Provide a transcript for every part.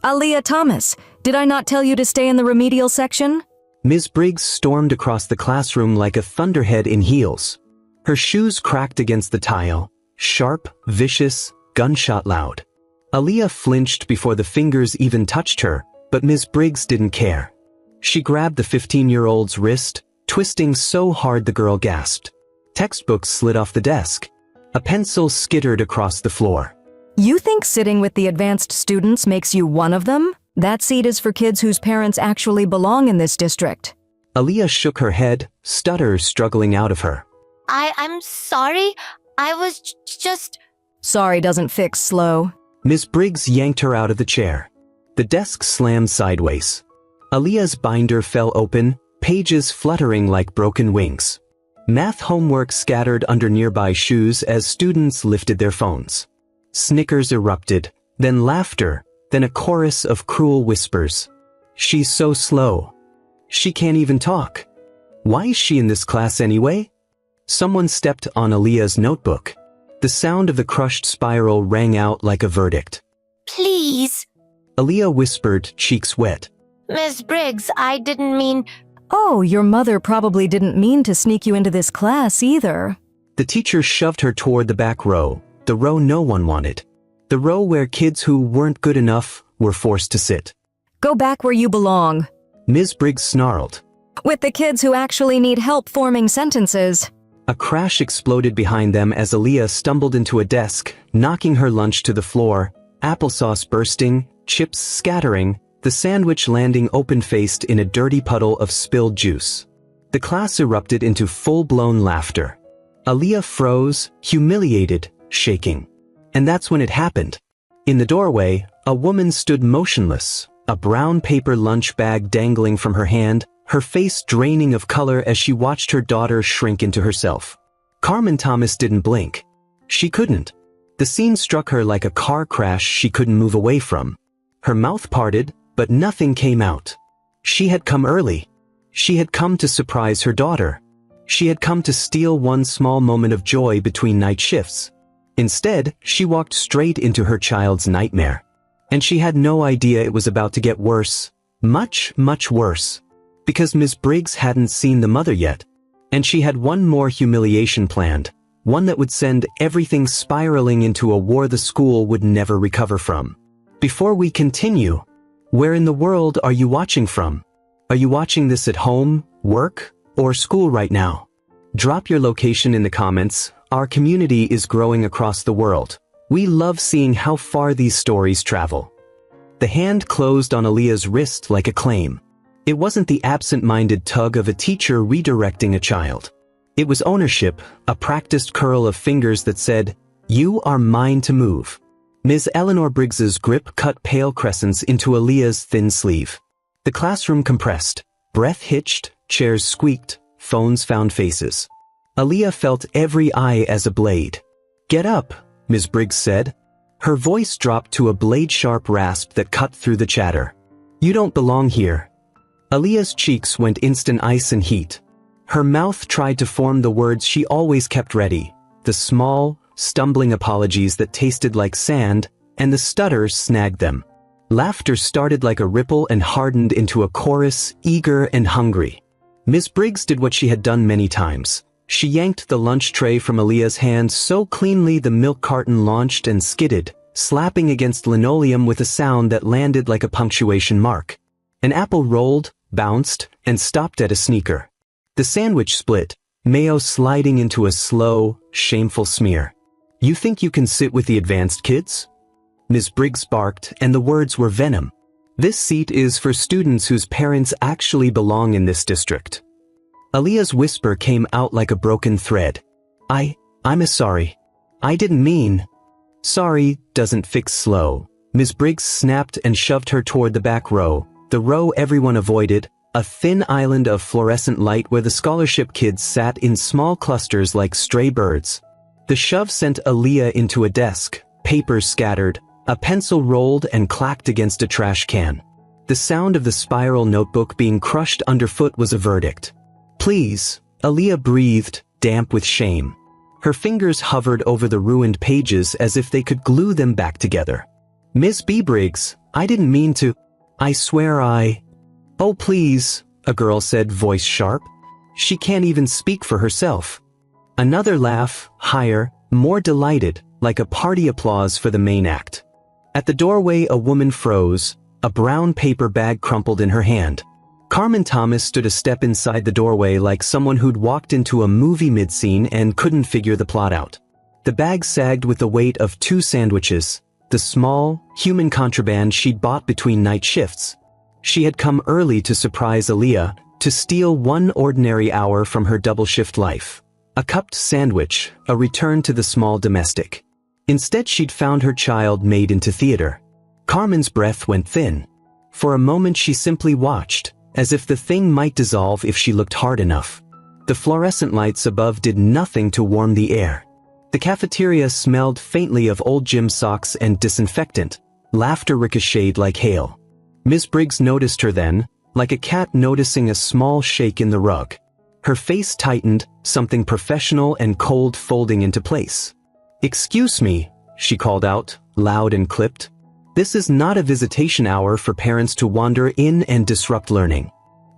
Aaliyah Thomas, did I not tell you to stay in the remedial section? Ms. Briggs stormed across the classroom like a thunderhead in heels. Her shoes cracked against the tile, sharp, vicious, gunshot loud. Aaliyah flinched before the fingers even touched her, but Ms. Briggs didn't care. She grabbed the 15-year-old's wrist, twisting so hard the girl gasped. Textbooks slid off the desk. A pencil skittered across the floor. You think sitting with the advanced students makes you one of them? That seat is for kids whose parents actually belong in this district. Aaliyah shook her head, stutter struggling out of her. I'm sorry. I was just... Sorry doesn't fix slow. Ms. Briggs yanked her out of the chair. The desk slammed sideways. Aaliyah's binder fell open, pages fluttering like broken wings. Math homework scattered under nearby shoes as students lifted their phones. Snickers erupted, then laughter, then a chorus of cruel whispers. She's so slow. She can't even talk. Why is she in this class anyway? Someone stepped on Aaliyah's notebook. The sound of the crushed spiral rang out like a verdict. Please. Aaliyah whispered, cheeks wet. Miss Briggs, I didn't mean... Oh, your mother probably didn't mean to sneak you into this class either. The teacher shoved her toward the back row, the row no one wanted. The row where kids who weren't good enough were forced to sit. Go back where you belong. Ms. Briggs snarled. With the kids who actually need help forming sentences. A crash exploded behind them as Aaliyah stumbled into a desk, knocking her lunch to the floor, applesauce bursting, chips scattering, the sandwich landing open-faced in a dirty puddle of spilled juice. The class erupted into full-blown laughter. Aaliyah froze, humiliated, shaking. And that's when it happened. In the doorway, a woman stood motionless, a brown paper lunch bag dangling from her hand, her face draining of color as she watched her daughter shrink into herself. Carmen Thomas didn't blink. She couldn't. The scene struck her like a car crash she couldn't move away from. Her mouth parted, but nothing came out. She had come early. She had come to surprise her daughter. She had come to steal one small moment of joy between night shifts. Instead, she walked straight into her child's nightmare. And she had no idea it was about to get worse. Much, much worse. Because Ms. Briggs hadn't seen the mother yet. And she had one more humiliation planned. One that would send everything spiraling into a war the school would never recover from. Before we continue, where in the world are you watching from? Are you watching this at home, work, or school right now? Drop your location in the comments. Our community is growing across the world. We love seeing how far these stories travel. The hand closed on Aaliyah's wrist like a claim. It wasn't the absent-minded tug of a teacher redirecting a child. It was ownership, a practiced curl of fingers that said, "You are mine to move." Ms. Eleanor Briggs's grip cut pale crescents into Aaliyah's thin sleeve. The classroom compressed, breath hitched, chairs squeaked, phones found faces. Aaliyah felt every eye as a blade. "Get up," Ms. Briggs said. Her voice dropped to a blade-sharp rasp that cut through the chatter. "You don't belong here." Aaliyah's cheeks went instant ice and heat. Her mouth tried to form the words she always kept ready, the small, stumbling apologies that tasted like sand, and the stutter snagged them. Laughter started like a ripple and hardened into a chorus, eager and hungry. Ms. Briggs did what she had done many times. She yanked the lunch tray from Aaliyah's hand so cleanly the milk carton launched and skidded, slapping against linoleum with a sound that landed like a punctuation mark. An apple rolled, bounced, and stopped at a sneaker. The sandwich split, mayo sliding into a slow, shameful smear. "You think you can sit with the advanced kids?" Ms. Briggs barked, and the words were venom. "This seat is for students whose parents actually belong in this district." Aaliyah's whisper came out like a broken thread. I'm sorry. I didn't mean." "Sorry doesn't fix slow." Ms. Briggs snapped and shoved her toward the back row, the row everyone avoided, a thin island of fluorescent light where the scholarship kids sat in small clusters like stray birds. The shove sent Aaliyah into a desk, papers scattered, a pencil rolled and clacked against a trash can. The sound of the spiral notebook being crushed underfoot was a verdict. "Please," Aaliyah breathed, damp with shame. Her fingers hovered over the ruined pages as if they could glue them back together. "Miss B. Briggs," I didn't mean to. I swear I... Oh please, a girl said, voice sharp. She can't even speak for herself. Another laugh, higher, more delighted, like a party applause for the main act. At the doorway a woman froze, a brown paper bag crumpled in her hand. Carmen Thomas stood a step inside the doorway like someone who'd walked into a movie mid-scene and couldn't figure the plot out. The bag sagged with the weight of 2 sandwiches, the small, human contraband she'd bought between night shifts. She had come early to surprise Aaliyah, to steal 1 ordinary hour from her double-shift life. A cupped sandwich, a return to the small domestic. Instead she'd found her child made into theater. Carmen's breath went thin. For a moment she simply watched, as if the thing might dissolve if she looked hard enough. The fluorescent lights above did nothing to warm the air. The cafeteria smelled faintly of old gym socks and disinfectant. Laughter ricocheted like hail. Miss Briggs noticed her then, like a cat noticing a small shake in the rug. Her face tightened, something professional and cold folding into place. "Excuse me," she called out, loud and clipped. "This is not a visitation hour for parents to wander in and disrupt learning."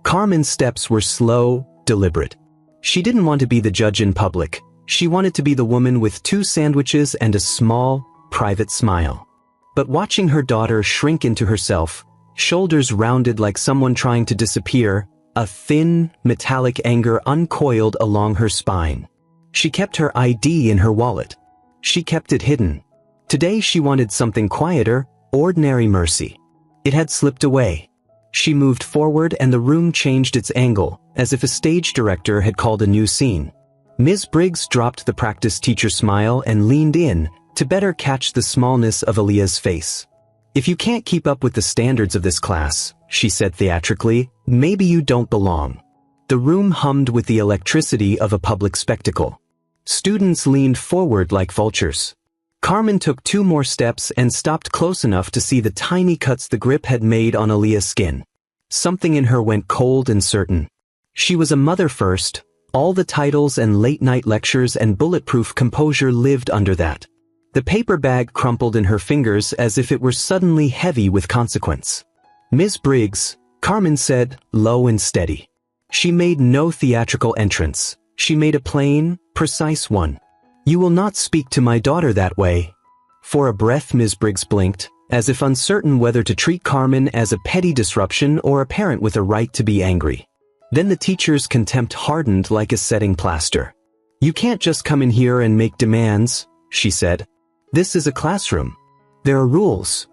Carmen's steps were slow, deliberate. She didn't want to be the judge in public. She wanted to be the woman with 2 sandwiches and a small, private smile. But watching her daughter shrink into herself, shoulders rounded like someone trying to disappear, a thin, metallic anger uncoiled along her spine. She kept her ID in her wallet. She kept it hidden. Today she wanted something quieter, ordinary mercy. It had slipped away. She moved forward and the room changed its angle, as if a stage director had called a new scene. Ms. Briggs dropped the practice teacher smile and leaned in, to better catch the smallness of Aaliyah's face. "If you can't keep up with the standards of this class," she said theatrically, "maybe you don't belong." The room hummed with the electricity of a public spectacle. Students leaned forward like vultures. Carmen took 2 more steps and stopped close enough to see the tiny cuts the grip had made on Aaliyah's skin. Something in her went cold and certain. She was a mother first. All the titles and late-night lectures and bulletproof composure lived under that. The paper bag crumpled in her fingers as if it were suddenly heavy with consequence. "Miss Briggs," Carmen said, low and steady. She made no theatrical entrance. She made a plain, precise one. "You will not speak to my daughter that way." For a breath Ms. Briggs blinked, as if uncertain whether to treat Carmen as a petty disruption or a parent with a right to be angry. Then the teacher's contempt hardened like a setting plaster. "You can't just come in here and make demands," she said. "This is a classroom. There are rules."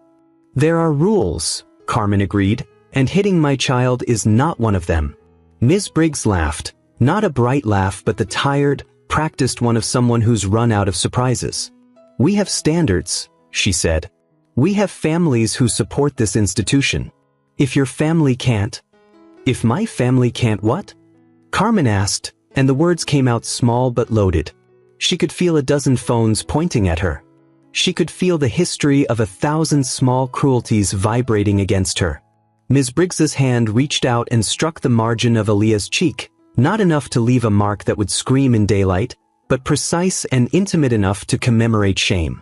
"There are rules," Carmen agreed, "and hitting my child is not one of them." Ms. Briggs laughed, not a bright laugh but the tired, practiced one of someone who's run out of surprises. "We have standards," she said. "We have families who support this institution. If your family can't..." "If my family can't what?" Carmen asked, and the words came out small but loaded. She could feel a dozen phones pointing at her. She could feel the history of 1,000 small cruelties vibrating against her. Ms. Briggs's hand reached out and struck the margin of Aaliyah's cheek, not enough to leave a mark that would scream in daylight, but precise and intimate enough to commemorate shame.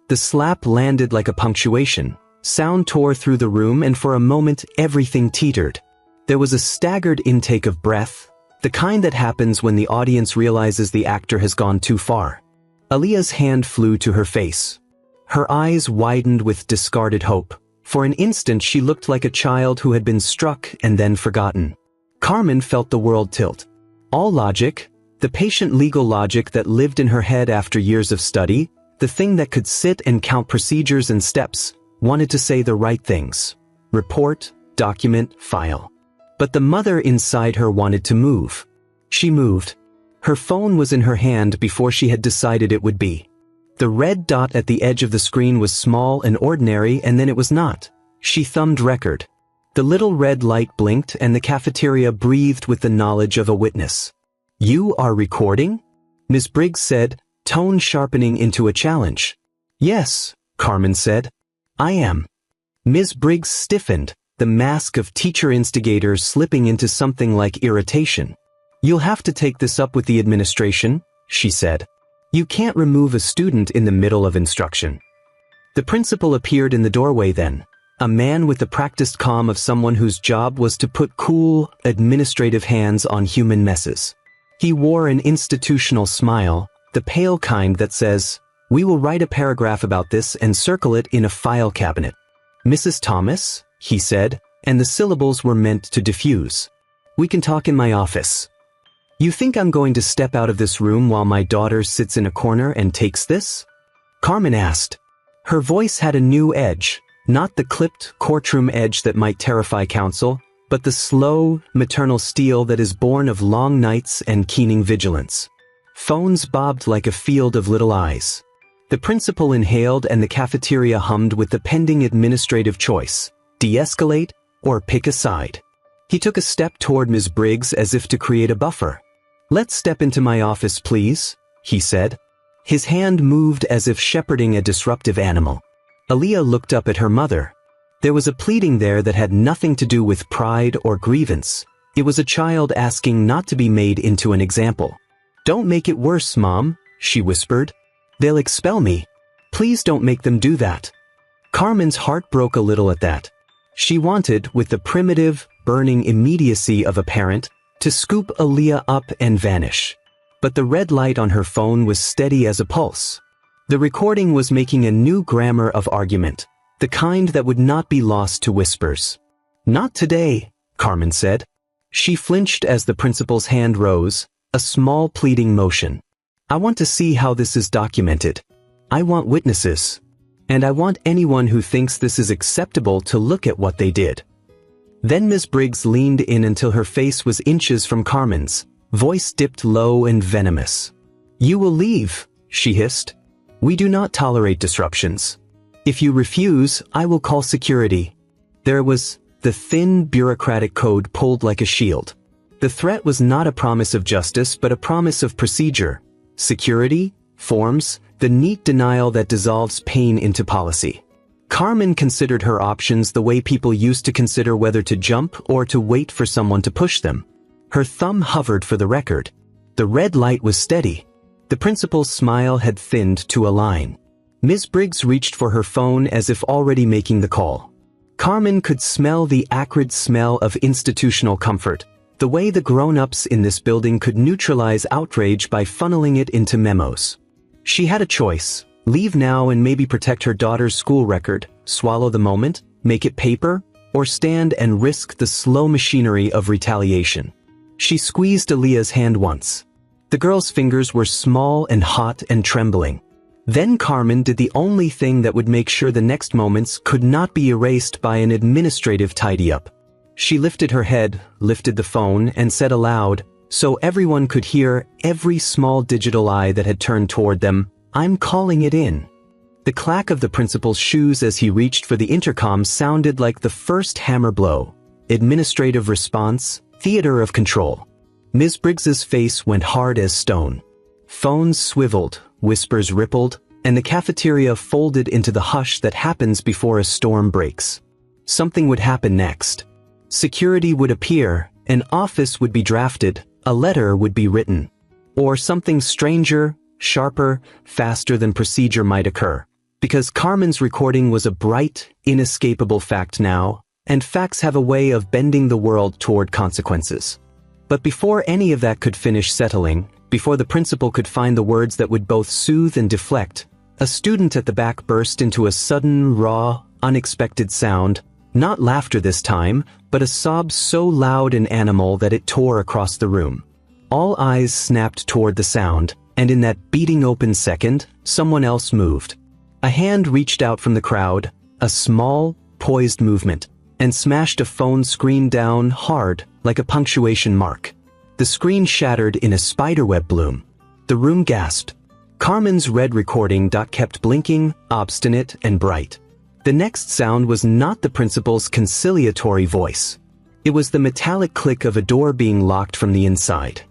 The slap landed like a punctuation. Sound tore through the room and for a moment everything teetered. There was a staggered intake of breath, the kind that happens when the audience realizes the actor has gone too far. Aaliyah's hand flew to her face. Her eyes widened with discarded hope. For an instant she looked like a child who had been struck and then forgotten. Carmen felt the world tilt. All logic, the patient legal logic that lived in her head after years of study, the thing that could sit and count procedures and steps, wanted to say the right things. Report, document, file. But the mother inside her wanted to move. She moved. Her phone was in her hand before she had decided it would be. The red dot at the edge of the screen was small and ordinary, and then it was not. She thumbed record. The little red light blinked and the cafeteria breathed with the knowledge of a witness. "You are recording?" Ms. Briggs said, tone sharpening into a challenge. "Yes," Carmen said. "I am." Ms. Briggs stiffened, the mask of teacher instigator slipping into something like irritation. "You'll have to take this up with the administration," she said. "You can't remove a student in the middle of instruction." The principal appeared in the doorway then. a man with the practiced calm of someone whose job was to put cool, administrative hands on human messes. He wore an institutional smile, the pale kind that says, "We will write a paragraph about this and circle it in a file cabinet." "Mrs. Thomas," he said, and the syllables were meant to diffuse. "We can talk in my office." "You think I'm going to step out of this room while my daughter sits in a corner and takes this?" Carmen asked. Her voice had a new edge, not the clipped courtroom edge that might terrify counsel, but the slow, maternal steel that is born of long nights and keening vigilance. Phones bobbed like a field of little eyes. The principal inhaled and the cafeteria hummed with the pending administrative choice: de-escalate or pick a side. He took a step toward Ms. Briggs as if to create a buffer. "Let's step into my office, please," he said. His hand moved as if shepherding a disruptive animal. Aaliyah looked up at her mother. There was a pleading there that had nothing to do with pride or grievance. It was a child asking not to be made into an example. "Don't make it worse, Mom," she whispered. "They'll expel me. Please don't make them do that." Carmen's heart broke a little at that. She wanted, with the primitive, burning immediacy of a parent, to scoop Aaliyah up and vanish. But the red light on her phone was steady as a pulse. The recording was making a new grammar of argument, the kind that would not be lost to whispers. "Not today," Carmen said. She flinched as the principal's hand rose, a small pleading motion. "I want to see how this is documented. I want witnesses. And I want anyone who thinks this is acceptable to look at what they did." Then Ms. Briggs leaned in until her face was inches from Carmen's, voice dipped low and venomous. "You will leave," she hissed. "We do not tolerate disruptions. If you refuse, I will call security." There was the thin bureaucratic code pulled like a shield. The threat was not a promise of justice but a promise of procedure. Security, forms, the neat denial that dissolves pain into policy. Carmen considered her options the way people used to consider whether to jump or to wait for someone to push them. Her thumb hovered for the record. The red light was steady. The principal's smile had thinned to a line. Ms. Briggs reached for her phone as if already making the call. Carmen could smell the acrid smell of institutional comfort, the way the grown-ups in this building could neutralize outrage by funneling it into memos. She had a choice: leave now and maybe protect her daughter's school record, swallow the moment, make it paper, or stand and risk the slow machinery of retaliation. She squeezed Aaliyah's hand once. The girl's fingers were small and hot and trembling. Then Carmen did the only thing that would make sure the next moments could not be erased by an administrative tidy-up. She lifted her head, lifted the phone, and said aloud, so everyone could hear every small digital eye that had turned toward them, "I'm calling it in." The clack of the principal's shoes as he reached for the intercom sounded like the first hammer blow. Administrative response, theater of control. Ms. Briggs's face went hard as stone. Phones swiveled, whispers rippled, and the cafeteria folded into the hush that happens before a storm breaks. Something would happen next. Security would appear, an office would be drafted, a letter would be written. Or something stranger, sharper, faster than procedure might occur. Because Carmen's recording was a bright, inescapable fact now, and facts have a way of bending the world toward consequences. But before any of that could finish settling, before the principal could find the words that would both soothe and deflect, a student at the back burst into a sudden, raw, unexpected sound, not laughter this time, but a sob so loud and animal that it tore across the room. All eyes snapped toward the sound, and in that beating open second, someone else moved. A hand reached out from the crowd, a small, poised movement, and smashed a phone screen down hard, like a punctuation mark. The screen shattered in a spiderweb bloom. The room gasped. Carmen's red recording dot kept blinking, obstinate and bright. The next sound was not the principal's conciliatory voice. It was the metallic click of a door being locked from the inside.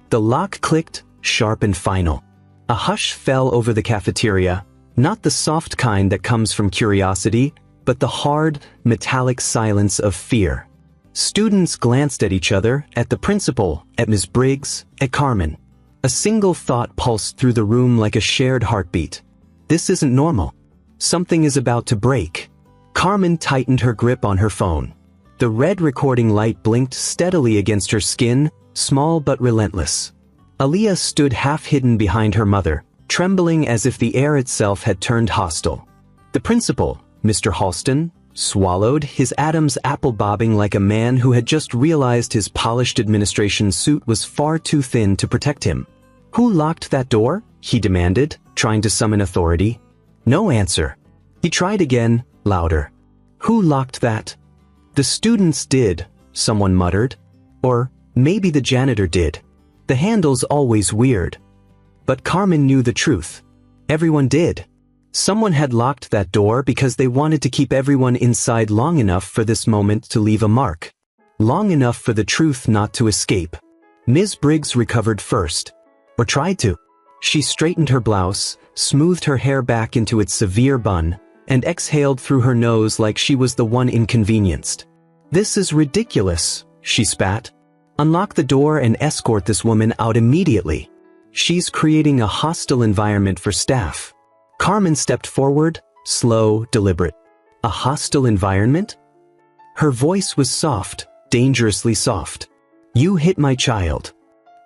The lock clicked, sharp and final. A hush fell over the cafeteria, not the soft kind that comes from curiosity, but the hard, metallic silence of fear. Students glanced at each other, at the principal, at Ms. Briggs, at Carmen. A single thought pulsed through the room like a shared heartbeat. This isn't normal. Something is about to break. Carmen tightened her grip on her phone. The red recording light blinked steadily against her skin, small but relentless. Aaliyah stood half-hidden behind her mother, trembling as if the air itself had turned hostile. The principal, Mr. Halston, swallowed, his Adam's apple bobbing like a man who had just realized his polished administration suit was far too thin to protect him. "Who locked that door?" he demanded, trying to summon authority. No answer. He tried again, louder. "Who locked that?" "The students did," someone muttered. "Or maybe the janitor did. The handle's always weird." But Carmen knew the truth. Everyone did. Someone had locked that door because they wanted to keep everyone inside long enough for this moment to leave a mark. Long enough for the truth not to escape. Ms. Briggs recovered first. Or tried to. She straightened her blouse, smoothed her hair back into its severe bun, and exhaled through her nose like she was the one inconvenienced. "This is ridiculous," she spat. "Unlock the door and escort this woman out immediately. She's creating a hostile environment for staff." Carmen stepped forward, slow, deliberate. A hostile environment? Her voice was soft, dangerously soft. "You hit my child."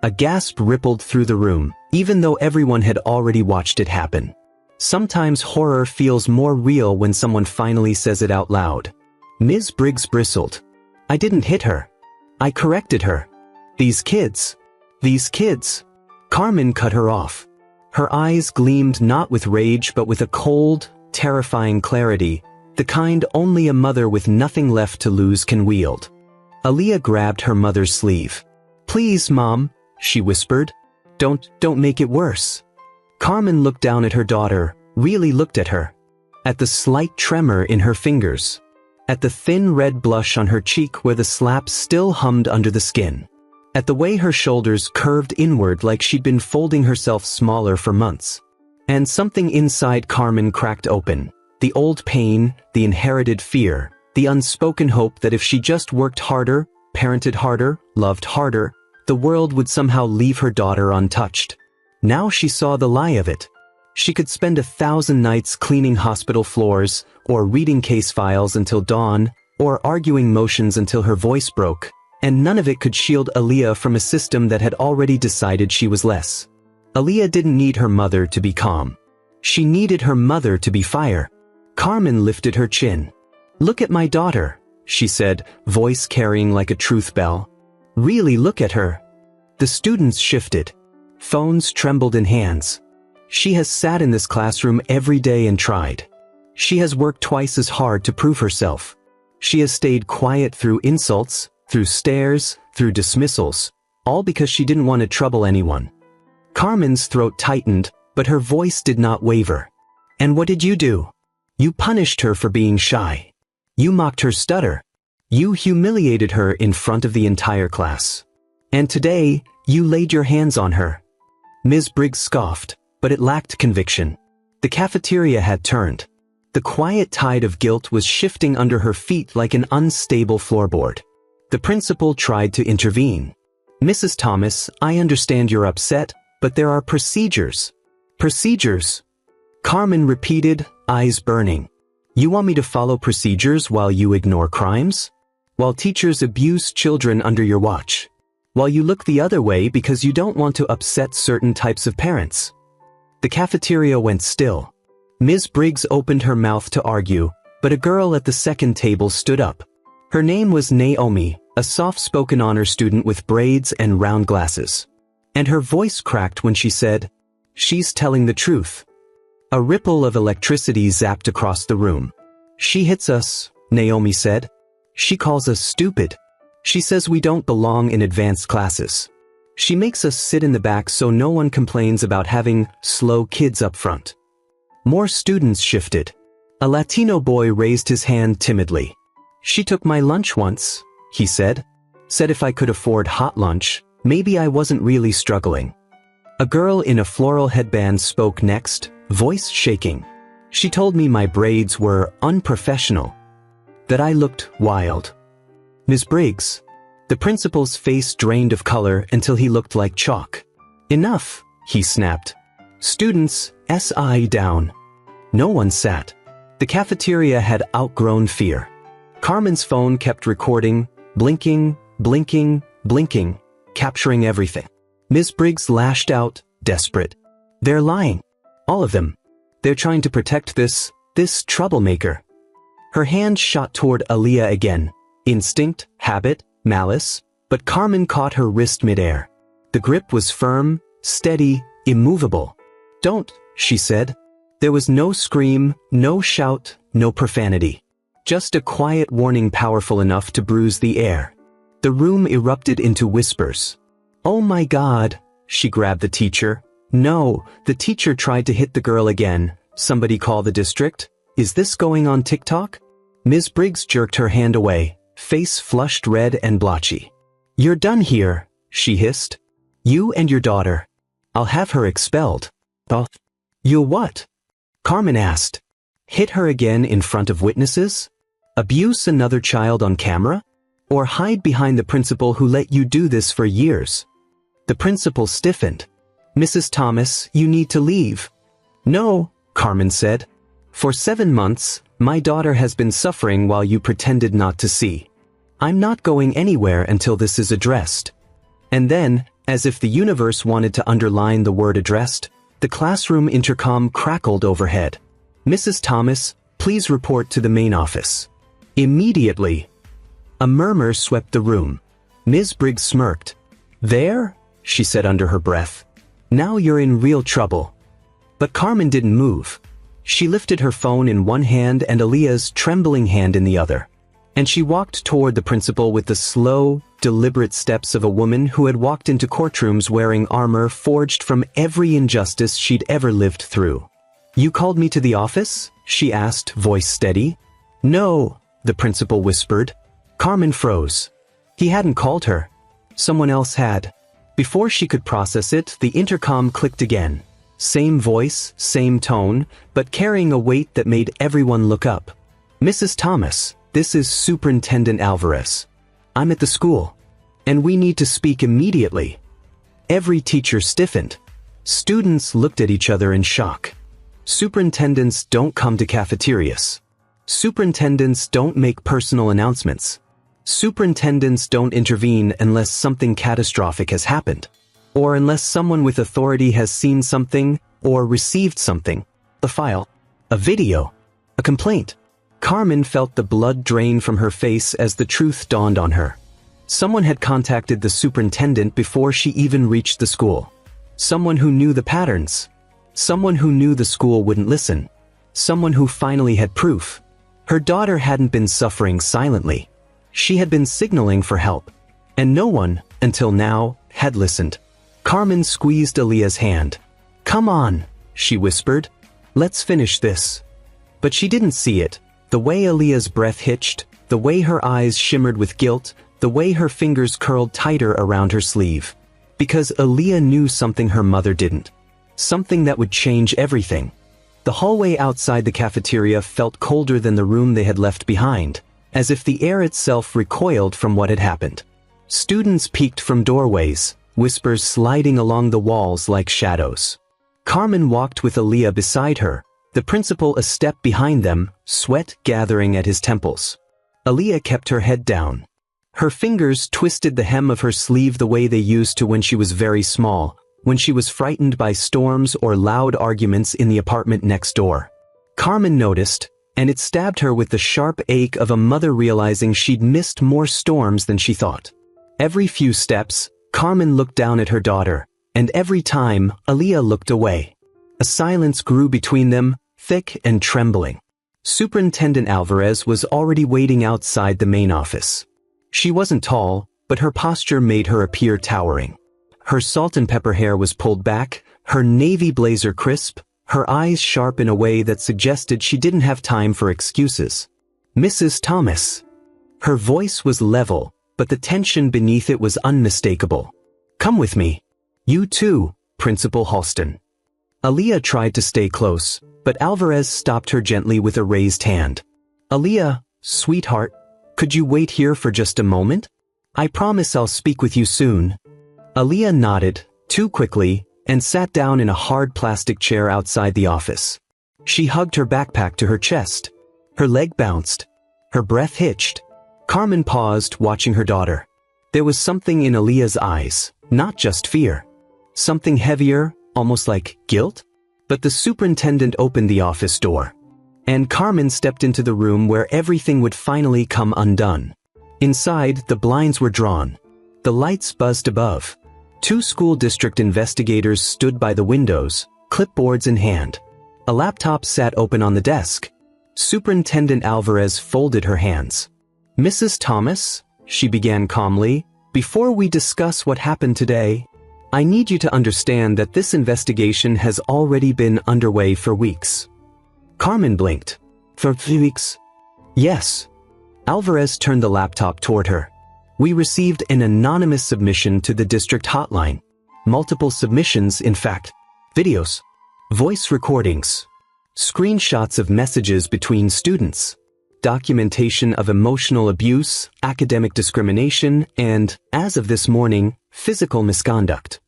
A gasp rippled through the room, even though everyone had already watched it happen. Sometimes horror feels more real when someone finally says it out loud. Ms. Briggs bristled. "I didn't hit her. I corrected her. These kids. Carmen cut her off. Her eyes gleamed not with rage but with a cold, terrifying clarity, the kind only a mother with nothing left to lose can wield. Aaliyah grabbed her mother's sleeve. "Please, Mom," she whispered. Don't make it worse." Carmen looked down at her daughter, really looked at her. At the slight tremor in her fingers. At the thin red blush on her cheek where the slap still hummed under the skin. At the way her shoulders curved inward like she'd been folding herself smaller for months. And something inside Carmen cracked open. The old pain, the inherited fear, the unspoken hope that if she just worked harder, parented harder, loved harder, the world would somehow leave her daughter untouched. Now she saw the lie of it. She could spend 1,000 nights cleaning hospital floors, or reading case files until dawn, or arguing motions until her voice broke, and none of it could shield Aaliyah from a system that had already decided she was less. Aaliyah didn't need her mother to be calm. She needed her mother to be fire. Carmen lifted her chin. "Look at my daughter," she said, voice carrying like a truth bell. "Really look at her." The students shifted. Phones trembled in hands. She has sat in this classroom every day and tried. She has worked twice as hard to prove herself. She has stayed quiet through insults, through stares, through dismissals, all because she didn't want to trouble anyone. Carmen's throat tightened, but her voice did not waver. "And what did you do? You punished her for being shy. You mocked her stutter. You humiliated her in front of the entire class. And today, you laid your hands on her." Ms. Briggs scoffed, but it lacked conviction. The cafeteria had turned. The quiet tide of guilt was shifting under her feet like an unstable floorboard. The principal tried to intervene. "Mrs. Thomas, I understand you're upset, but there are procedures." "Procedures?" Carmen repeated, eyes burning. "You want me to follow procedures while you ignore crimes? While teachers abuse children under your watch? While you look the other way because you don't want to upset certain types of parents?" The cafeteria went still. Ms. Briggs opened her mouth to argue, but a girl at the second table stood up. Her name was Naomi, a soft-spoken honor student with braids and round glasses. And her voice cracked when she said, "She's telling the truth." A ripple of electricity zapped across the room. "She hits us," Naomi said. "She calls us stupid. She says we don't belong in advanced classes. She makes us sit in the back so no one complains about having slow kids up front." More students shifted. A Latino boy raised his hand timidly. "She took my lunch once," he said. "Said if I could afford hot lunch, maybe I wasn't really struggling." A girl in a floral headband spoke next, voice shaking. "She told me my braids were unprofessional. That I looked wild." "Ms. Briggs." The principal's face drained of color until he looked like chalk. "Enough," he snapped. "Students, SI down." No one sat. The cafeteria had outgrown fear. Carmen's phone kept recording, blinking, blinking, blinking, capturing everything. Ms. Briggs lashed out, desperate. They're lying. All of them. They're trying to protect this troublemaker. Her hand shot toward Aaliyah again. Instinct, habit, malice, but Carmen caught her wrist midair. The grip was firm, steady, immovable. "Don't," she said. There was no scream, no shout, no profanity. Just a quiet warning powerful enough to bruise the air. The room erupted into whispers. "Oh my God," she grabbed the teacher. "No," the teacher tried to hit the girl again. "Somebody call the district? Is this going on TikTok?" Ms. Briggs jerked her hand away, face flushed red and blotchy. "You're done here," she hissed. "You and your daughter. I'll have her expelled." "Both? You'll what?" Carmen asked. "Hit her again in front of witnesses? Abuse another child on camera? Or hide behind the principal who let you do this for years?" The principal stiffened. "Mrs. Thomas, you need to leave." "No," Carmen said. "For 7 months, my daughter has been suffering while you pretended not to see. I'm not going anywhere until this is addressed." And then, as if the universe wanted to underline the word addressed, the classroom intercom crackled overhead. "Mrs. Thomas, please report to the main office." Immediately. A murmur swept the room. Ms. Briggs smirked. "There?" she said under her breath. "Now you're in real trouble." But Carmen didn't move. She lifted her phone in one hand and Aaliyah's trembling hand in the other. And she walked toward the principal with the slow, deliberate steps of a woman who had walked into courtrooms wearing armor forged from every injustice she'd ever lived through. "You called me to the office?" she asked, voice steady. "No," the principal whispered. Carmen froze. He hadn't called her. Someone else had. Before she could process it, the intercom clicked again. Same voice, same tone, but carrying a weight that made everyone look up. "Mrs. Thomas, this is Superintendent Alvarez. I'm at the school. And we need to speak immediately." Every teacher stiffened. Students looked at each other in shock. Superintendents don't come to cafeterias. Superintendents don't make personal announcements. Superintendents don't intervene unless something catastrophic has happened. Or unless someone with authority has seen something, or received something. A file. A video. A complaint. Carmen felt the blood drain from her face as the truth dawned on her. Someone had contacted the superintendent before she even reached the school. Someone who knew the patterns. Someone who knew the school wouldn't listen. Someone who finally had proof. Her daughter hadn't been suffering silently. She had been signaling for help. And no one, until now, had listened. Carmen squeezed Aaliyah's hand. "Come on," she whispered. "Let's finish this." But she didn't see it. The way Aaliyah's breath hitched, the way her eyes shimmered with guilt, the way her fingers curled tighter around her sleeve. Because Aaliyah knew something her mother didn't. Something that would change everything. The hallway outside the cafeteria felt colder than the room they had left behind, as if the air itself recoiled from what had happened. Students peeked from doorways, whispers sliding along the walls like shadows. Carmen walked with Aaliyah beside her, the principal a step behind them, sweat gathering at his temples. Aaliyah kept her head down. Her fingers twisted the hem of her sleeve the way they used to when she was very small, when she was frightened by storms or loud arguments in the apartment next door. Carmen noticed, and it stabbed her with the sharp ache of a mother realizing she'd missed more storms than she thought. Every few steps, Carmen looked down at her daughter, and every time, Aaliyah looked away. A silence grew between them, thick and trembling. Superintendent Alvarez was already waiting outside the main office. She wasn't tall, but her posture made her appear towering. Her salt and pepper hair was pulled back, her navy blazer crisp, her eyes sharp in a way that suggested she didn't have time for excuses. "Mrs. Thomas." Her voice was level, but the tension beneath it was unmistakable. "Come with me. You too, Principal Halston." Aaliyah tried to stay close, but Alvarez stopped her gently with a raised hand. "Aaliyah, sweetheart, could you wait here for just a moment? I promise I'll speak with you soon." Aaliyah nodded, too quickly, and sat down in a hard plastic chair outside the office. She hugged her backpack to her chest. Her leg bounced. Her breath hitched. Carmen paused, watching her daughter. There was something in Aaliyah's eyes, not just fear. Something heavier, almost like guilt? But the superintendent opened the office door. And Carmen stepped into the room where everything would finally come undone. Inside, the blinds were drawn. The lights buzzed above. 2 school district investigators stood by the windows, clipboards in hand. A laptop sat open on the desk. Superintendent Alvarez folded her hands. "Mrs. Thomas," she began calmly, "before we discuss what happened today, I need you to understand that this investigation has already been underway for weeks." Carmen blinked. "For 3 weeks?" "Yes." Alvarez turned the laptop toward her. "We received an anonymous submission to the district hotline. Multiple submissions, in fact. Videos. Voice recordings. Screenshots of messages between students. Documentation of emotional abuse, academic discrimination, and, as of this morning, physical misconduct."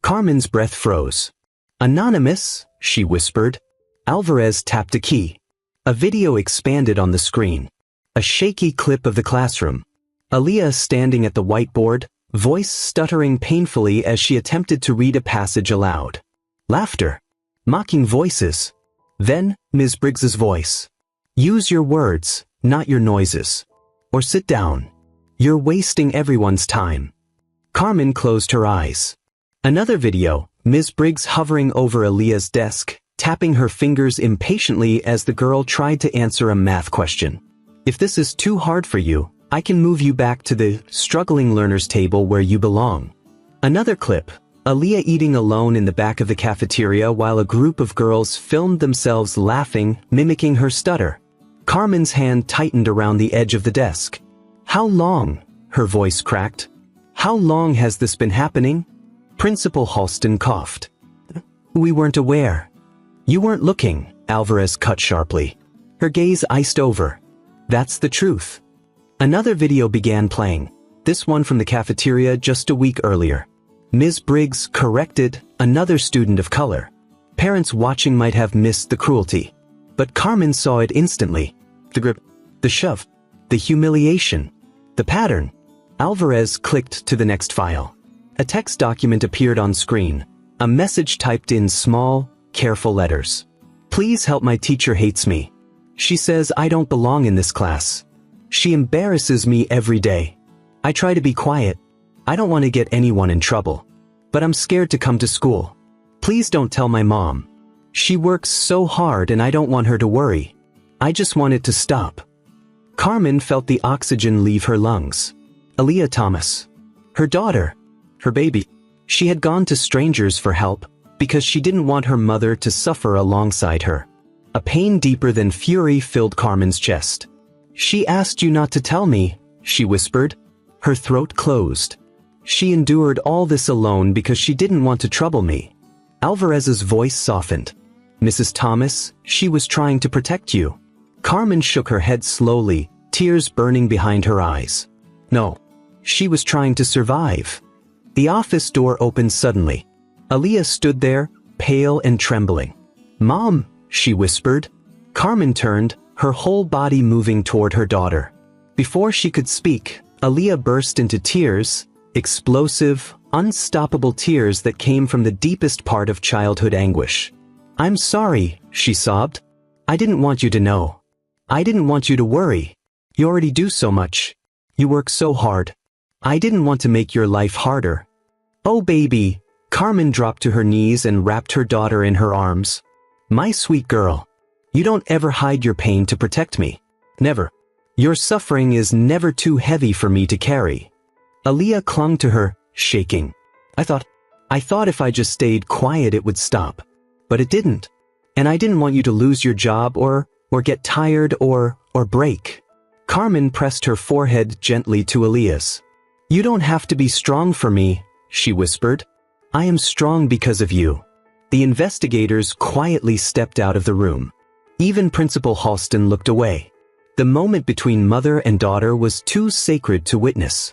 Carmen's breath froze. "Anonymous," she whispered. Alvarez tapped a key. A video expanded on the screen. A shaky clip of the classroom. Aaliyah standing at the whiteboard, voice stuttering painfully as she attempted to read a passage aloud. Laughter. Mocking voices. Then, Ms. Briggs's voice. "Use your words, not your noises. Or sit down. You're wasting everyone's time." Carmen closed her eyes. Another video, Ms. Briggs hovering over Aaliyah's desk, tapping her fingers impatiently as the girl tried to answer a math question. "If this is too hard for you, I can move you back to the struggling learners table where you belong." Another clip, Aaliyah eating alone in the back of the cafeteria while a group of girls filmed themselves laughing, mimicking her stutter. Carmen's hand tightened around the edge of the desk. "How long?" her voice cracked. "How long has this been happening?" Principal Halston coughed. "We weren't aware." "You weren't looking," Alvarez cut sharply. Her gaze iced over. "That's the truth." Another video began playing, this one from the cafeteria just a week earlier. Ms. Briggs corrected another student of color. Parents watching might have missed the cruelty. But Carmen saw it instantly. The grip, the shove, the humiliation, the pattern. Alvarez clicked to the next file. A text document appeared on screen, a message typed in small, careful letters. "Please help, my teacher hates me. She says I don't belong in this class. She embarrasses me every day. I try to be quiet. I don't want to get anyone in trouble. But I'm scared to come to school. Please don't tell my mom. She works so hard and I don't want her to worry. I just want it to stop." Carmen felt the oxygen leave her lungs. Aaliyah Thomas. Her daughter. Her baby. She had gone to strangers for help because she didn't want her mother to suffer alongside her. A pain deeper than fury filled Carmen's chest. "She asked you not to tell me," she whispered. Her throat closed. "She endured all this alone because she didn't want to trouble me." Alvarez's voice softened. "Mrs. Thomas, she was trying to protect you." Carmen shook her head slowly, tears burning behind her eyes. "No. She was trying to survive." The office door opened suddenly. Aaliyah stood there, pale and trembling. "Mom," she whispered. Carmen turned, her whole body moving toward her daughter. Before she could speak, Aaliyah burst into tears, explosive, unstoppable tears that came from the deepest part of childhood anguish. "I'm sorry," she sobbed. "I didn't want you to know. I didn't want you to worry. You already do so much. You work so hard. I didn't want to make your life harder." "Oh, baby." Carmen dropped to her knees and wrapped her daughter in her arms. "My sweet girl. You don't ever hide your pain to protect me. Never. Your suffering is never too heavy for me to carry." Aaliyah clung to her, shaking. I thought if I just stayed quiet it would stop. But it didn't. And I didn't want you to lose your job or get tired or break." Carmen pressed her forehead gently to Aaliyah's. "You don't have to be strong for me," she whispered. "I am strong because of you." The investigators quietly stepped out of the room. Even Principal Halston looked away. The moment between mother and daughter was too sacred to witness.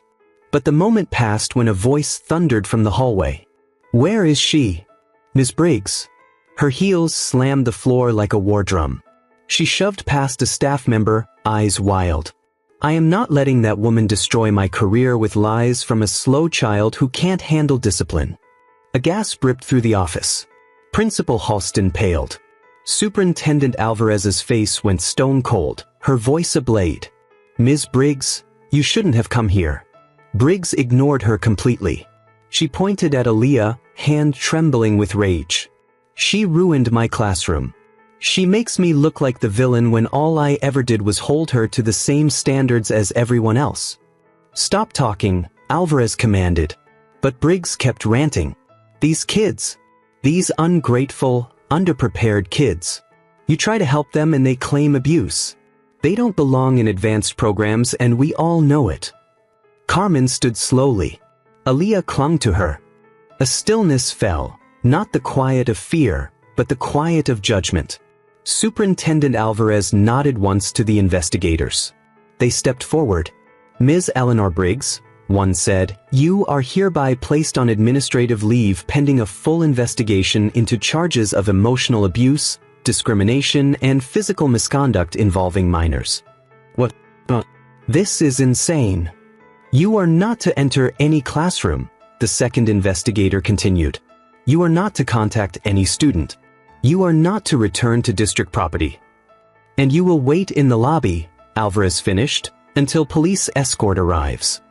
But the moment passed when a voice thundered from the hallway. "Where is she?" "Miss Briggs." Her heels slammed the floor like a war drum. She shoved past a staff member, eyes wild. I am not letting that woman destroy my career with lies from a slow child who can't handle discipline. A gasp ripped through the office. Principal Halston paled. Superintendent Alvarez's face went stone cold, her voice a blade. Ms. Briggs, you shouldn't have come here. Briggs ignored her completely. She pointed at Aaliyah, hand trembling with rage. She ruined my classroom. She makes me look like the villain when all I ever did was hold her to the same standards as everyone else. Stop talking, Alvarez commanded. But Briggs kept ranting. These kids. These ungrateful, underprepared kids. You try to help them and they claim abuse. They don't belong in advanced programs and we all know it. Carmen stood slowly. Aaliyah clung to her. A stillness fell, not the quiet of fear, but the quiet of judgment. Superintendent Alvarez nodded once to the investigators. They stepped forward. Ms. Eleanor Briggs, one said, you are hereby placed on administrative leave pending a full investigation into charges of emotional abuse, discrimination, and physical misconduct involving minors. What? This is insane. You are not to enter any classroom, the second investigator continued. You are not to contact any student. You are not to return to district property. And you will wait in the lobby, Alvarez finished, until police escort arrives.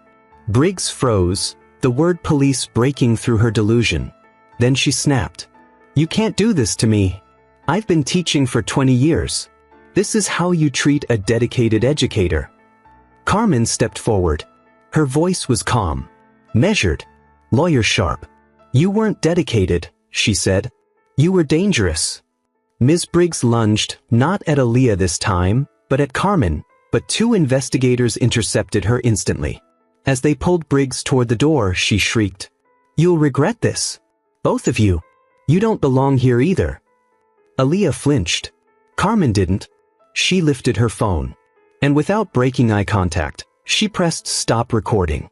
Briggs froze, the word police breaking through her delusion. Then she snapped. You can't do this to me. I've been teaching for 20 years. This is how you treat a dedicated educator. Carmen stepped forward. Her voice was calm, measured, lawyer sharp. You weren't dedicated, she said. You were dangerous. Ms. Briggs lunged, not at Aaliyah this time, but at Carmen, but two investigators intercepted her instantly. As they pulled Briggs toward the door, she shrieked. You'll regret this. Both of you. You don't belong here either. Aaliyah flinched. Carmen didn't. She lifted her phone. And without breaking eye contact, she pressed stop recording.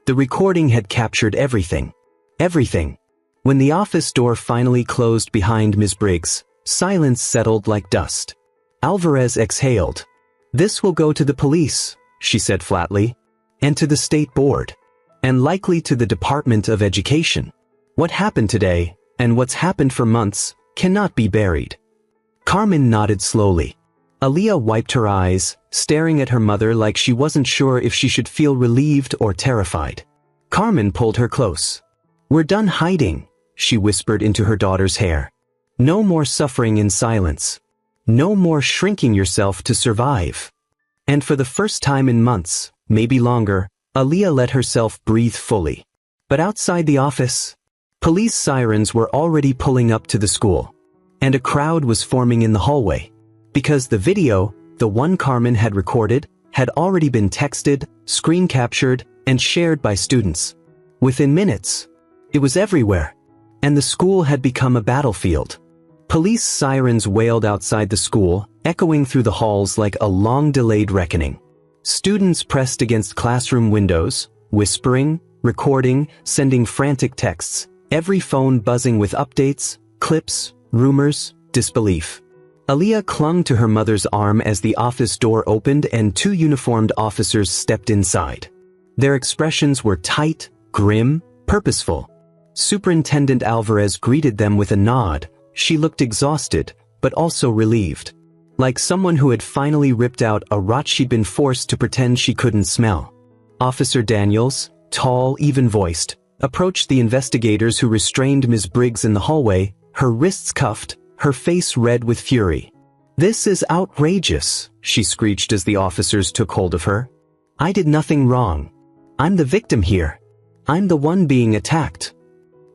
The recording had captured everything. Everything. When the office door finally closed behind Ms. Briggs, silence settled like dust. Alvarez exhaled. This will go to the police, she said flatly, and to the state board, and likely to the Department of Education. What happened today, and what's happened for months, cannot be buried. Carmen nodded slowly. Aaliyah wiped her eyes, staring at her mother like she wasn't sure if she should feel relieved or terrified. Carmen pulled her close. We're done hiding, she whispered into her daughter's hair. No more suffering in silence. No more shrinking yourself to survive. And for the first time in months, maybe longer, Aaliyah let herself breathe fully. But outside the office, police sirens were already pulling up to the school. And a crowd was forming in the hallway. Because the video, the one Carmen had recorded, had already been texted, screen captured, and shared by students. Within minutes, it was everywhere. And the school had become a battlefield. Police sirens wailed outside the school, echoing through the halls like a long-delayed reckoning. Students pressed against classroom windows, whispering, recording, sending frantic texts, every phone buzzing with updates, clips, rumors, disbelief. Aaliyah clung to her mother's arm as the office door opened and two uniformed officers stepped inside. Their expressions were tight, grim, purposeful. Superintendent Alvarez greeted them with a nod. She looked exhausted, but also relieved. Like someone who had finally ripped out a rot she'd been forced to pretend she couldn't smell. Officer Daniels, tall, even-voiced, approached the investigators who restrained Ms. Briggs in the hallway, her wrists cuffed, her face red with fury. This is outrageous, she screeched as the officers took hold of her. I did nothing wrong. I'm the victim here. I'm the one being attacked.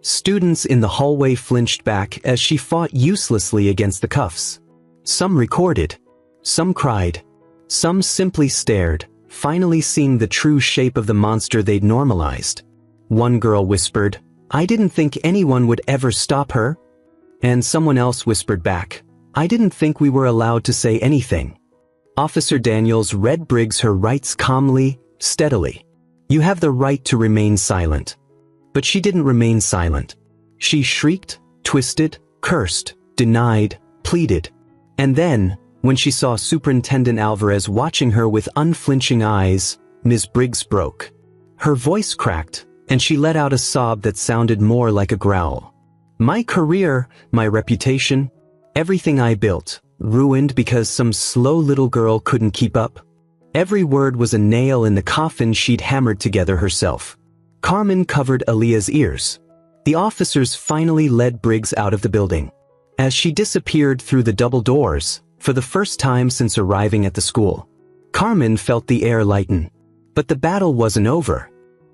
Students in the hallway flinched back as she fought uselessly against the cuffs. Some recorded. Some cried. Some simply stared, finally seeing the true shape of the monster they'd normalized. One girl whispered, I didn't think anyone would ever stop her. And someone else whispered back, I didn't think we were allowed to say anything. Officer Daniels read Briggs her rights calmly, steadily. You have the right to remain silent. But she didn't remain silent. She shrieked, twisted, cursed, denied, pleaded. And then, when she saw Superintendent Alvarez watching her with unflinching eyes, Ms. Briggs broke. Her voice cracked, and she let out a sob that sounded more like a growl. My career, my reputation, everything I built, ruined because some slow little girl couldn't keep up. Every word was a nail in the coffin she'd hammered together herself. Carmen covered Aaliyah's ears. The officers finally led Briggs out of the building. As she disappeared through the double doors, for the first time since arriving at the school, Carmen felt the air lighten. But the battle wasn't over.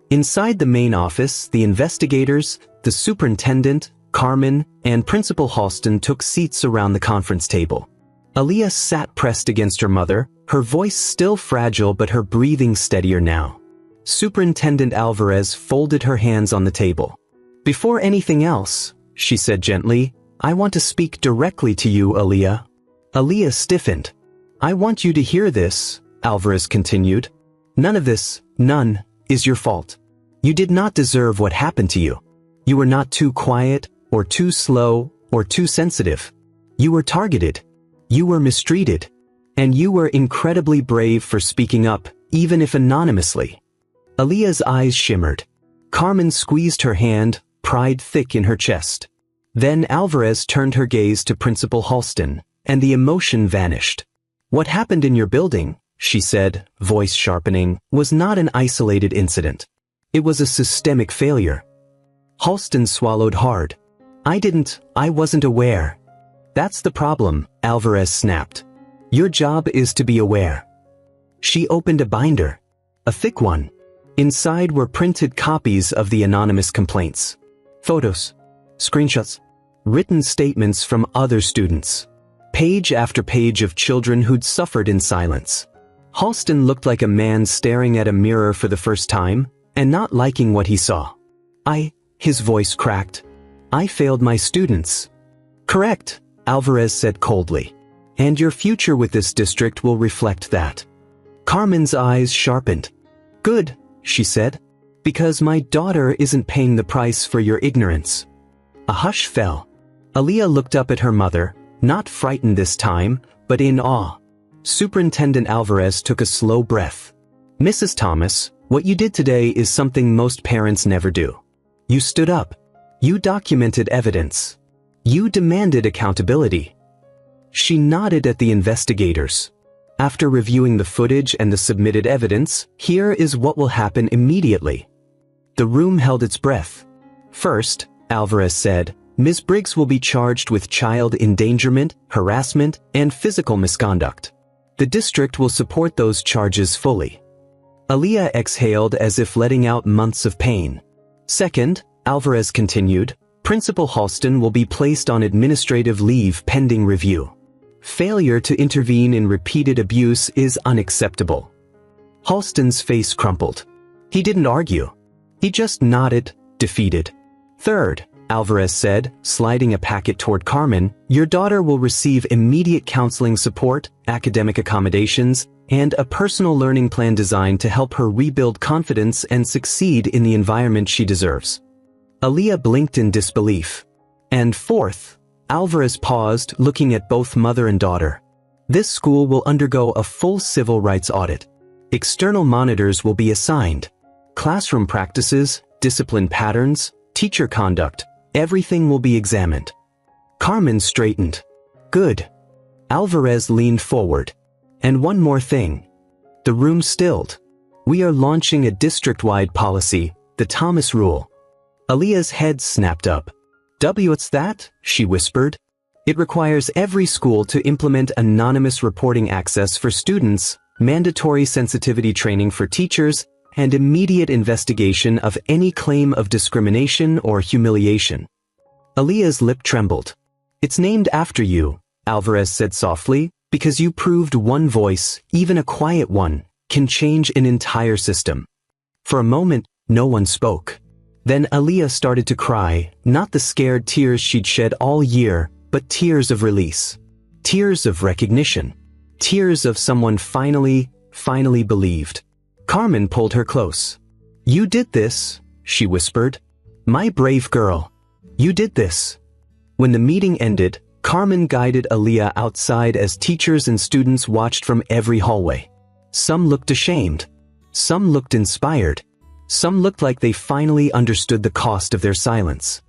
Inside the main office, the investigators, the superintendent, Carmen, and Principal Halston took seats around the conference table. Aaliyah sat pressed against her mother, her voice still fragile but her breathing steadier now. Superintendent Alvarez folded her hands on the table. Before anything else, she said gently, I want to speak directly to you, Aaliyah. Aaliyah stiffened. I want you to hear this, Alvarez continued. None of this, none, is your fault. You did not deserve what happened to you. You were not too quiet, or too slow, or too sensitive. You were targeted. You were mistreated. And you were incredibly brave for speaking up, even if anonymously. Aaliyah's eyes shimmered. Carmen squeezed her hand, pride thick in her chest. Then Alvarez turned her gaze to Principal Halston, and the emotion vanished. What happened in your building, she said, voice sharpening, was not an isolated incident. It was a systemic failure. Halston swallowed hard. I wasn't aware. That's the problem, Alvarez snapped. Your job is to be aware. She opened a binder. A thick one. Inside were printed copies of the anonymous complaints. Photos. Screenshots. Written statements from other students. Page after page of children who'd suffered in silence. Halston looked like a man staring at a mirror for the first time, and not liking what he saw. His voice cracked. I failed my students. Correct, Alvarez said coldly. And your future with this district will reflect that. Carmen's eyes sharpened. Good, she said. Because my daughter isn't paying the price for your ignorance. A hush fell. Aaliyah looked up at her mother, not frightened this time, but in awe. Superintendent Alvarez took a slow breath. Mrs. Thomas, what you did today is something most parents never do. You stood up. You documented evidence. You demanded accountability. She nodded at the investigators. After reviewing the footage and the submitted evidence, here is what will happen immediately. The room held its breath. First, Alvarez said, Ms. Briggs will be charged with child endangerment, harassment, and physical misconduct. The district will support those charges fully. Aaliyah exhaled as if letting out months of pain. Second, Alvarez continued, Principal Halston will be placed on administrative leave pending review. Failure to intervene in repeated abuse is unacceptable. Halston's face crumpled. He didn't argue. He just nodded, defeated. Third, Alvarez said, sliding a packet toward Carmen, your daughter will receive immediate counseling support, academic accommodations, and a personal learning plan designed to help her rebuild confidence and succeed in the environment she deserves. Aaliyah blinked in disbelief. And fourth, Alvarez paused, looking at both mother and daughter. This school will undergo a full civil rights audit. External monitors will be assigned. Classroom practices, discipline patterns, teacher conduct, everything will be examined. Carmen straightened. Good. Alvarez leaned forward. And one more thing. The room stilled. We are launching a district-wide policy, the Thomas Rule. Aaliyah's head snapped up. What's that? She whispered. It requires every school to implement anonymous reporting access for students, mandatory sensitivity training for teachers, and immediate investigation of any claim of discrimination or humiliation. Aaliyah's lip trembled. It's named after you, Alvarez said softly, because you proved one voice, even a quiet one, can change an entire system. For a moment, no one spoke. Then Aaliyah started to cry, not the scared tears she'd shed all year, but tears of release. Tears of recognition. Tears of someone finally believed. Carmen pulled her close. You did this, she whispered. My brave girl. You did this. When the meeting ended, Carmen guided Aaliyah outside as teachers and students watched from every hallway. Some looked ashamed. Some looked inspired. Some looked like they finally understood the cost of their silence.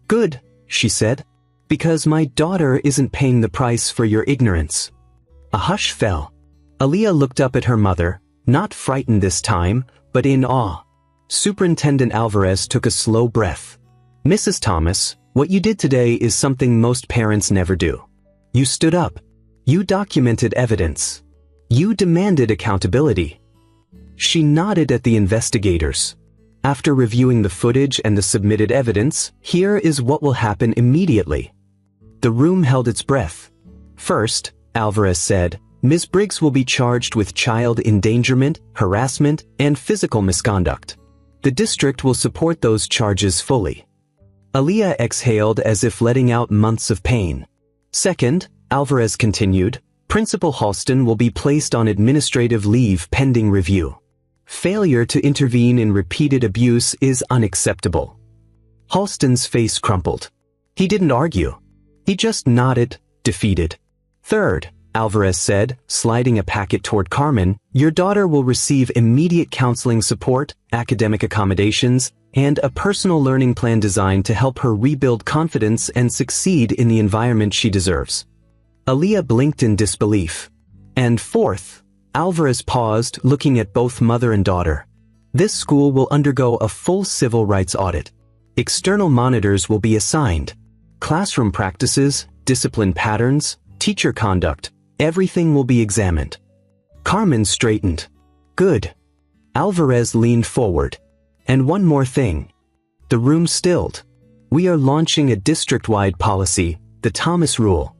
"Good," she said, "because my daughter isn't paying the price for your ignorance." A hush fell. Aaliyah looked up at her mother, not frightened this time, but in awe. Superintendent Alvarez took a slow breath. "Mrs. Thomas, what you did today is something most parents never do. You stood up. You documented evidence. You demanded accountability." She nodded at the investigators. "After reviewing the footage and the submitted evidence, here is what will happen immediately." The room held its breath. "First," Alvarez said, "Ms. Briggs will be charged with child endangerment, harassment, and physical misconduct. The district will support those charges fully." Aaliyah exhaled as if letting out months of pain. "Second," Alvarez continued, "Principal Halston will be placed on administrative leave pending review. Failure to intervene in repeated abuse is unacceptable." Halston's face crumpled. He didn't argue. He just nodded, defeated. "Third," Alvarez said, sliding a packet toward Carmen, "your daughter will receive immediate counseling support, academic accommodations, and a personal learning plan designed to help her rebuild confidence and succeed in the environment she deserves." Aaliyah blinked in disbelief. "And fourth," Alvarez paused, looking at both mother and daughter, "this school will undergo a full civil rights audit. External monitors will be assigned. Classroom practices, discipline patterns, teacher conduct, everything will be examined." Carmen straightened. "Good." Alvarez leaned forward. "And one more thing." The room stilled. "We are launching a district-wide policy, the Thomas Rule."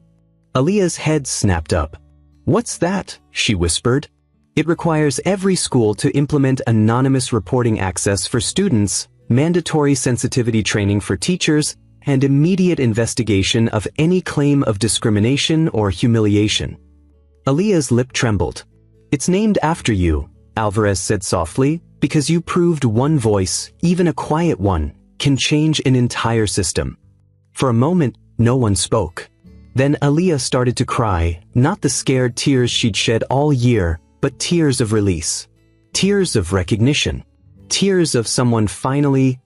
Aaliyah's head snapped up. "What's that?" she whispered. "It requires every school to implement anonymous reporting access for students, mandatory sensitivity training for teachers, and immediate investigation of any claim of discrimination or humiliation." Aaliyah's lip trembled. "It's named after you," Alvarez said softly, "because you proved one voice, even a quiet one, can change an entire system." For a moment, no one spoke. Then Aaliyah started to cry, not the scared tears she'd shed all year, but tears of release. Tears of recognition. Tears of someone finally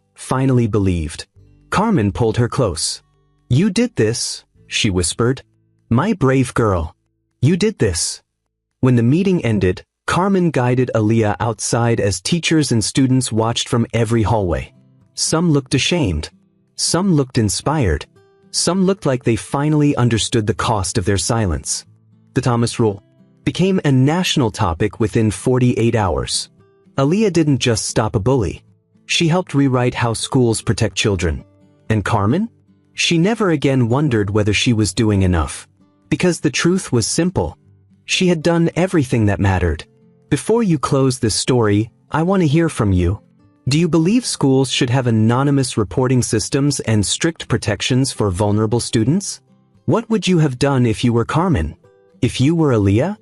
believed. Carmen pulled her close. "You did this," she whispered. "My brave girl. You did this." When the meeting ended, Carmen guided Aaliyah outside as teachers and students watched from every hallway. Some looked ashamed. Some looked inspired. Some looked like they finally understood the cost of their silence. The Thomas Rule became a national topic within 48 hours. Aaliyah didn't just stop a bully. She helped rewrite how schools protect children. And Carmen? She never again wondered whether she was doing enough. Because the truth was simple. She had done everything that mattered. Before you close this story, I want to hear from you. Do you believe schools should have anonymous reporting systems and strict protections for vulnerable students? What would you have done if you were Carmen? If you were Aaliyah?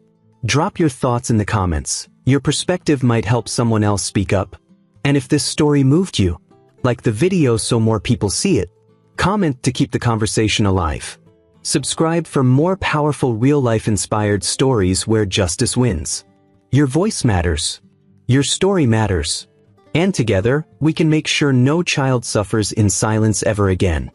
Drop your thoughts in the comments. Your perspective might help someone else speak up. And if this story moved you, like the video so more people see it, comment to keep the conversation alive. Subscribe for more powerful real-life inspired stories where justice wins. Your voice matters. Your story matters. And together, we can make sure no child suffers in silence ever again.